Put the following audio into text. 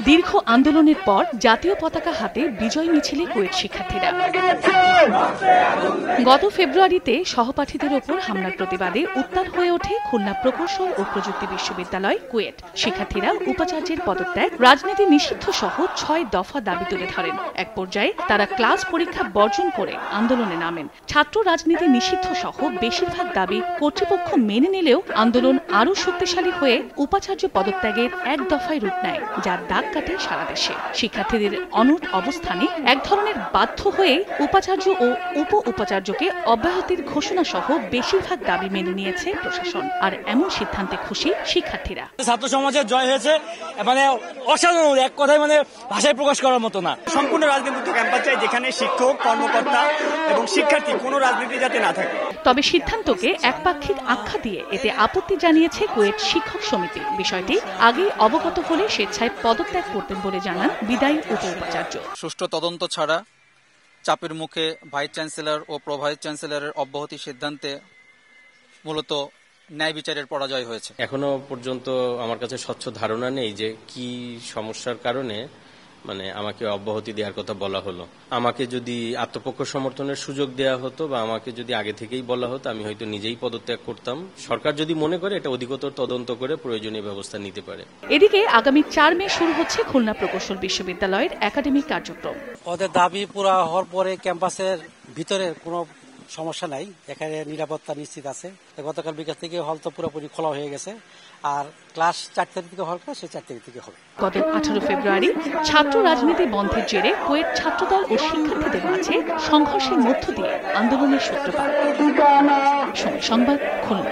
দীর্ঘ আন্দোলনের পর জাতীয় পতাকা হাতে বিজয় মিছিলে কুয়েট শিক্ষার্থীরা। গত ফেব্রুয়ারিতে সহপাঠীদের ওপর হামলার প্রতিবাদে উত্তাল হয়ে ওঠে খুলনা প্রকৌশল ও প্রযুক্তি বিশ্ববিদ্যালয় কুয়েট। শিক্ষার্থীরা উপাচার্যের পদত্যাগ, রাজনীতি নিষিদ্ধ সহ ৬ দফা দাবি তুলে ধরেন। এক পর্যায়ে তারা ক্লাস পরীক্ষা বর্জন করে আন্দোলনে নামেন। ছাত্র রাজনীতি নিষিদ্ধ সহ বেশিরভাগ দাবি কর্তৃপক্ষ মেনে নিলেও আন্দোলন আরও শক্তিশালী হয়ে উপাচার্য পদত্যাগের এক দফায় রূপ নেয়, যার দাগ কাটে সারা দেশে। শিক্ষার্থীদের অনড় অবস্থানে এক ধরনের বাধ্য হয়ে উপাচার্য ও উপ উপাচার্যকে অব্যাহতির ঘোষণা সহ বেশিরভাগ দাবি মেনে নিয়েছে প্রশাসন। আর এমন সিদ্ধান্তে খুশি শিক্ষার্থীরা। ছাত্র সমাজের জয় হয়েছে, মানে অসাধারণ, এক কথায় মানে ভাষায় প্রকাশ করার মতো না। সম্পূর্ণ রাজনীতি ক্যাম্পাস চাই, যেখানে শিক্ষক, কর্মকর্তা এবং শিক্ষার্থী কোনো রাজনীতি যাতে না থাকে। তবে সিদ্ধান্তকে একপাক্ষিক আখ্যা দিয়ে এতে আপত্তি জানিয়েছে কুয়েট শিক্ষক সমিতি। বিষয়টি আগেই অবগত হলে স্বেচ্ছায় পদত্যাগ করতেন বলে জানান বিদায়ী উপ উপাচার্য। সুষ্ঠু তদন্ত ছাড়া চাপের মুখে ভাইস চ্যান্সেলর ও প্রো ভাইস চ্যান্সেলরের অব্যাহতি সিদ্ধান্তে মূলত ন্যায় বিচারের পরাজয় হয়েছে। এখনো পর্যন্ত আমার কাছে স্বচ্ছ ধারণা নেই যে কি সমস্যার কারণে মানে আমাকে অব্যাহতি দেওয়ার কথা বলা হলো। আমাকে যদি আত্মপক্ষ সমর্থনের সুযোগ দেওয়া হতো বা আমাকে যদি আগে থেকেই বলা হতো, আমি হয়তো নিজেই পদত্যাগ করতাম। সরকার যদি মনে করে এটা অধিকতর তদন্ত করে প্রয়োজনীয় ব্যবস্থা নিতে পারে। এদিকে আগামী ৪ মে শুরু হচ্ছে খুলনা প্রকৌশল বিশ্ববিদ্যালয়ের একাডেমিক কার্যক্রম। ওদের দাবি পুরা হওয়ার পরে ক্যাম্পাসের ভিতরে কোনো সমস্যা নাই, এখানে নিরাপত্তা নিশ্চিত আছে। গতকাল বিকাল থেকে হল তো পুরোপুরি খোলা হয়ে গেছে, আর ক্লাস ৪ তারিখ থেকে হল সে ৪ তারিখ থেকে হবে। গত ১৮ ফেব্রুয়ারি ছাত্র রাজনীতি বন্ধের জেরে কুয়েট ছাত্রদল ও শিক্ষার্থীদের মাঝে সংঘর্ষের মধ্য দিয়ে আন্দোলনের সূত্রপাত। সময় সংবাদ, খুলনা।